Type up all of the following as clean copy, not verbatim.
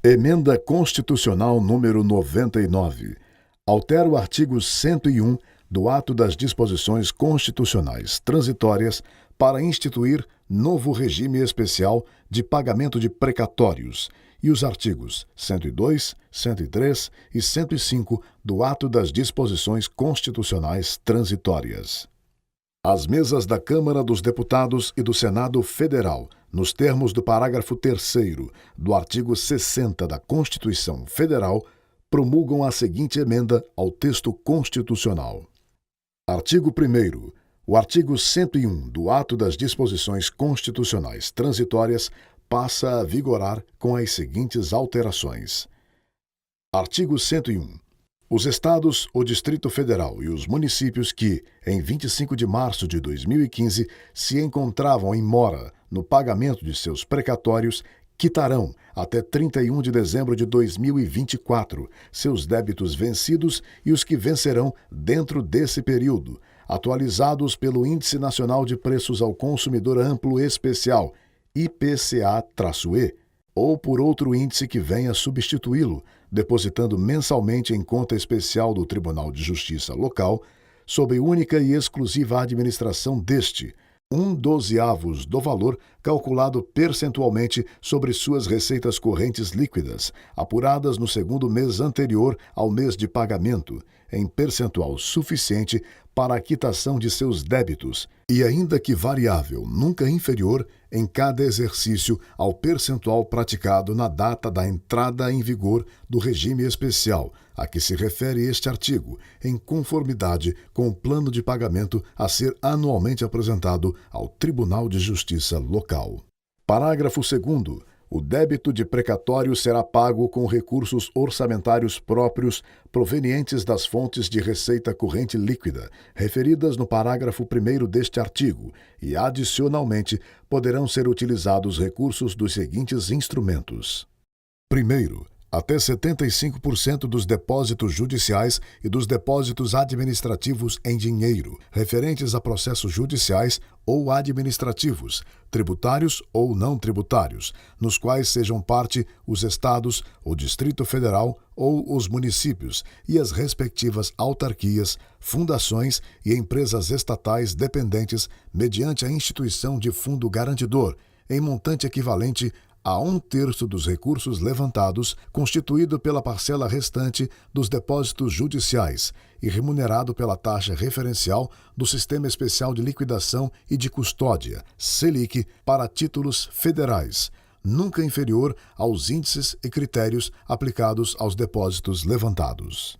Emenda Constitucional número 99. Altera o artigo 101 do Ato das Disposições Constitucionais Transitórias para instituir novo regime especial de pagamento de precatórios e os artigos 102, 103 e 105 do Ato das Disposições Constitucionais Transitórias. As mesas da Câmara dos Deputados e do Senado Federal, nos termos do parágrafo 3º do artigo 60 da Constituição Federal, promulgam a seguinte emenda ao texto constitucional. Artigo 1º. O artigo 101 do Ato das Disposições Constitucionais Transitórias passa a vigorar com as seguintes alterações. Artigo 101. Os Estados, o Distrito Federal e os municípios que, em 25 de março de 2015, se encontravam em mora no pagamento de seus precatórios, quitarão, até 31 de dezembro de 2024, seus débitos vencidos e os que vencerão dentro desse período, atualizados pelo Índice Nacional de Preços ao Consumidor Amplo Especial, IPCA-E, ou por outro índice que venha substituí-lo, depositando mensalmente em conta especial do Tribunal de Justiça local, sob única e exclusiva administração deste, 1/12 do valor calculado percentualmente sobre suas receitas correntes líquidas, apuradas no segundo mês anterior ao mês de pagamento, em percentual suficiente para a quitação de seus débitos, e ainda que variável, nunca inferior, em cada exercício ao percentual praticado na data da entrada em vigor do regime especial, a que se refere este artigo, em conformidade com o plano de pagamento a ser anualmente apresentado ao Tribunal de Justiça local. Parágrafo 2º. O débito de precatório será pago com recursos orçamentários próprios provenientes das fontes de receita corrente líquida, referidas no parágrafo 1º deste artigo, e, adicionalmente, poderão ser utilizados recursos dos seguintes instrumentos. Primeiro, até 75% dos depósitos judiciais e dos depósitos administrativos em dinheiro, referentes a processos judiciais ou administrativos, tributários ou não tributários, nos quais sejam parte os Estados, o Distrito Federal ou os municípios e as respectivas autarquias, fundações e empresas estatais dependentes mediante a instituição de fundo garantidor, em montante equivalente a 1/3 dos recursos levantados, constituído pela parcela restante dos depósitos judiciais e remunerado pela taxa referencial do Sistema Especial de Liquidação e de Custódia, Selic, para títulos federais, nunca inferior aos índices e critérios aplicados aos depósitos levantados.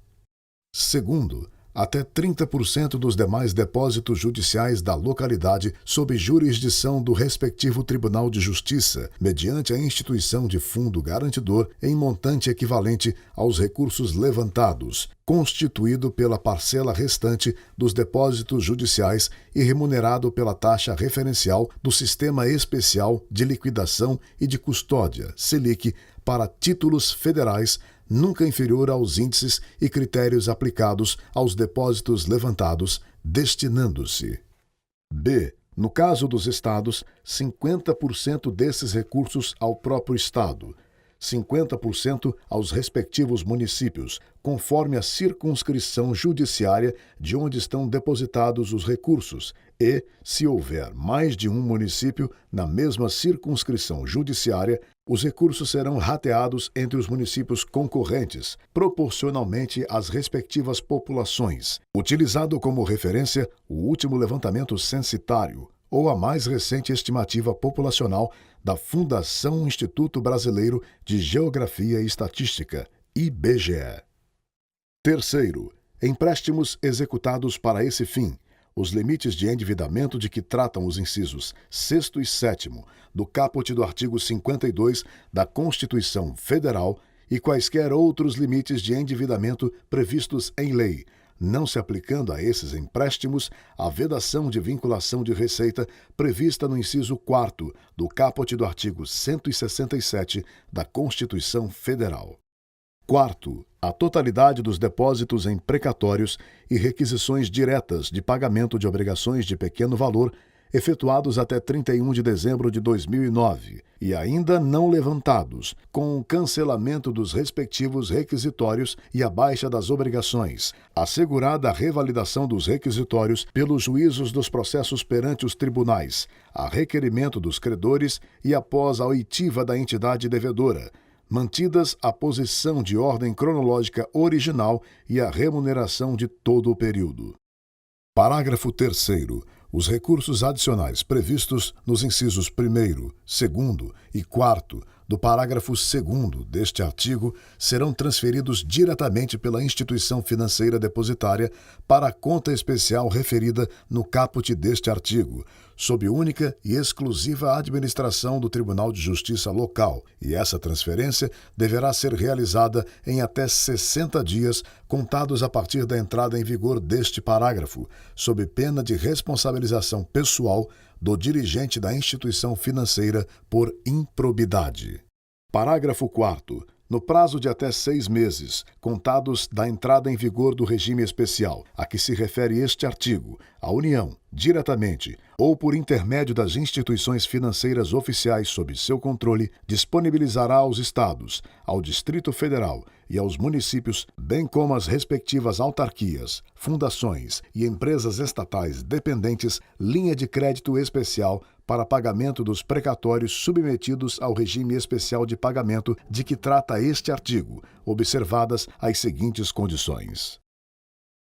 Segundo, até 30% dos demais depósitos judiciais da localidade sob jurisdição do respectivo Tribunal de Justiça, mediante a instituição de fundo garantidor em montante equivalente aos recursos levantados, constituído pela parcela restante dos depósitos judiciais e remunerado pela taxa referencial do Sistema Especial de Liquidação e de Custódia, Selic, para títulos federais, nunca inferior aos índices e critérios aplicados aos depósitos levantados, destinando-se. B. No caso dos Estados, 50% desses recursos ao próprio Estado, 50% aos respectivos municípios, conforme a circunscrição judiciária de onde estão depositados os recursos e, se houver mais de um município na mesma circunscrição judiciária, os recursos serão rateados entre os municípios concorrentes, proporcionalmente às respectivas populações, utilizado como referência o último levantamento censitário ou a mais recente estimativa populacional da Fundação Instituto Brasileiro de Geografia e Estatística, IBGE. Terceiro, empréstimos executados para esse fim, os limites de endividamento de que tratam os incisos 6º e 7º do caput do artigo 52 da Constituição Federal e quaisquer outros limites de endividamento previstos em lei, não se aplicando a esses empréstimos a vedação de vinculação de receita prevista no inciso 4º do caput do artigo 167 da Constituição Federal. Quarto, a totalidade dos depósitos em precatórios e requisições diretas de pagamento de obrigações de pequeno valor, efetuados até 31 de dezembro de 2009 e ainda não levantados, com o cancelamento dos respectivos requisitórios e a baixa das obrigações, assegurada a revalidação dos requisitórios pelos juízos dos processos perante os tribunais, a requerimento dos credores e após a oitiva da entidade devedora, mantidas a posição de ordem cronológica original e a remuneração de todo o período. Parágrafo 3º. Os recursos adicionais previstos nos incisos 1º, 2º e 4º do parágrafo 2º deste artigo serão transferidos diretamente pela instituição financeira depositária para a conta especial referida no caput deste artigo, sob única e exclusiva administração do Tribunal de Justiça local, e essa transferência deverá ser realizada em até 60 dias, contados a partir da entrada em vigor deste parágrafo, sob pena de responsabilização pessoal do dirigente da instituição financeira por improbidade. Parágrafo 4º. No prazo de até 6 meses, contados da entrada em vigor do regime especial a que se refere este artigo, a União, diretamente ou por intermédio das instituições financeiras oficiais sob seu controle, disponibilizará aos Estados, ao Distrito Federal e aos municípios, bem como às respectivas autarquias, fundações e empresas estatais dependentes, linha de crédito especial para pagamento dos precatórios submetidos ao regime especial de pagamento de que trata este artigo, observadas as seguintes condições.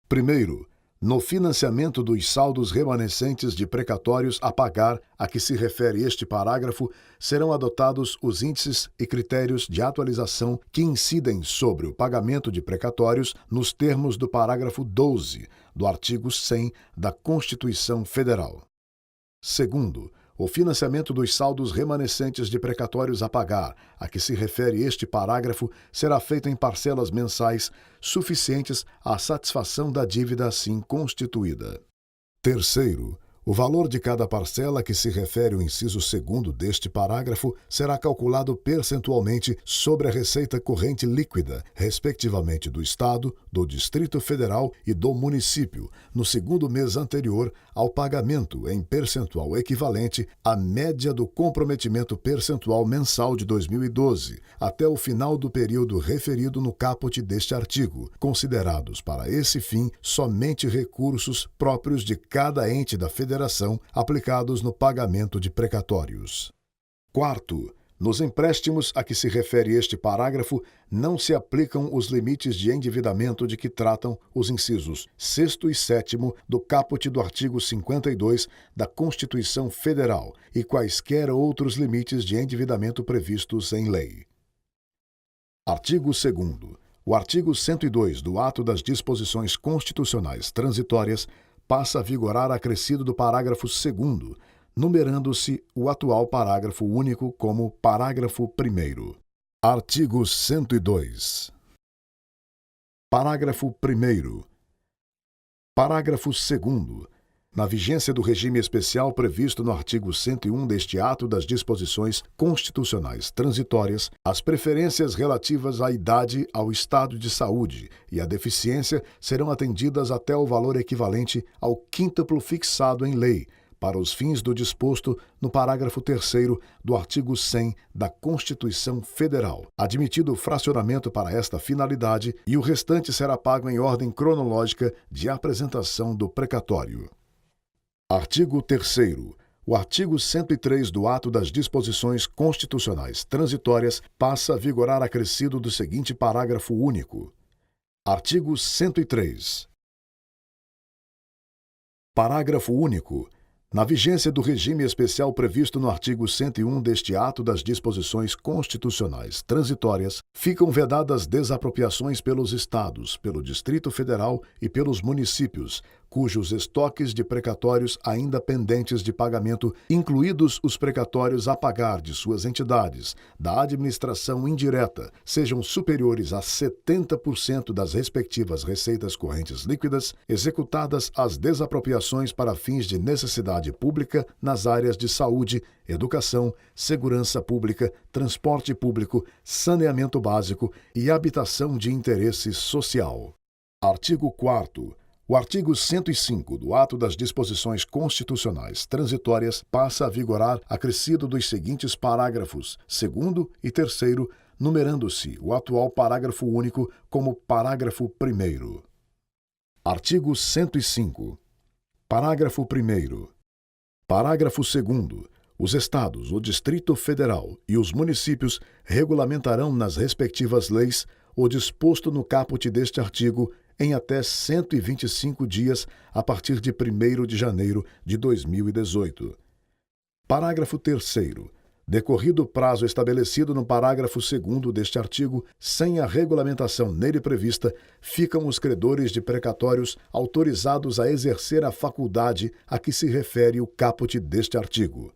Primeiro, no financiamento dos saldos remanescentes de precatórios a pagar a que se refere este parágrafo, serão adotados os índices e critérios de atualização que incidem sobre o pagamento de precatórios nos termos do parágrafo 12 do artigo 100 da Constituição Federal. Segundo, o financiamento dos saldos remanescentes de precatórios a pagar, a que se refere este parágrafo, será feito em parcelas mensais suficientes à satisfação da dívida assim constituída. Terceiro, o valor de cada parcela a que se refere o inciso 2º deste parágrafo será calculado percentualmente sobre a receita corrente líquida, respectivamente do Estado, do Distrito Federal e do município, no segundo mês anterior ao pagamento em percentual equivalente à média do comprometimento percentual mensal de 2012, até o final do período referido no caput deste artigo, considerados para esse fim somente recursos próprios de cada ente da Federação aplicados no pagamento de precatórios. Quarto, nos empréstimos a que se refere este parágrafo, não se aplicam os limites de endividamento de que tratam os incisos 6º e 7º do caput do artigo 52 da Constituição Federal e quaisquer outros limites de endividamento previstos em lei. Artigo 2º. O artigo 102 do Ato das Disposições Constitucionais Transitórias passa a vigorar acrescido do parágrafo 2º, numerando-se o atual parágrafo único como parágrafo 1º. Artigo 102. Parágrafo 1º. Parágrafo 2º. Na vigência do regime especial previsto no artigo 101 deste Ato das Disposições Constitucionais Transitórias, as preferências relativas à idade, ao estado de saúde e à deficiência serão atendidas até o valor equivalente ao quíntuplo fixado em lei, para os fins do disposto no parágrafo 3º do artigo 100 da Constituição Federal, admitido o fracionamento para esta finalidade e o restante será pago em ordem cronológica de apresentação do precatório. Artigo 3º. O artigo 103 do Ato das Disposições Constitucionais Transitórias passa a vigorar acrescido do seguinte parágrafo único. Artigo 103. Parágrafo único. Na vigência do regime especial previsto no artigo 101 deste Ato das Disposições Constitucionais Transitórias, ficam vedadas desapropriações pelos Estados, pelo Distrito Federal e pelos municípios, cujos estoques de precatórios ainda pendentes de pagamento, incluídos os precatórios a pagar de suas entidades, da administração indireta, sejam superiores a 70% das respectivas receitas correntes líquidas, executadas as desapropriações para fins de necessidade pública nas áreas de saúde, educação, segurança pública, transporte público, saneamento básico e habitação de interesse social. Artigo 4º. O artigo 105 do Ato das Disposições Constitucionais Transitórias passa a vigorar acrescido dos seguintes parágrafos 2º e 3º, numerando-se o atual parágrafo único como parágrafo 1º. Artigo 105. Parágrafo 1º. Parágrafo 2º. Os Estados, o Distrito Federal e os municípios regulamentarão nas respectivas leis o disposto no caput deste artigo em até 125 dias a partir de 1º de janeiro de 2018. Parágrafo 3º. Decorrido o prazo estabelecido no parágrafo 2º deste artigo, sem a regulamentação nele prevista, ficam os credores de precatórios autorizados a exercer a faculdade a que se refere o caput deste artigo.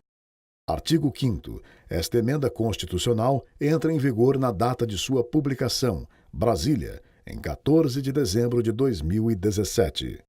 Artigo 5º. Esta emenda constitucional entra em vigor na data de sua publicação, Brasília, em 14 de dezembro de 2017.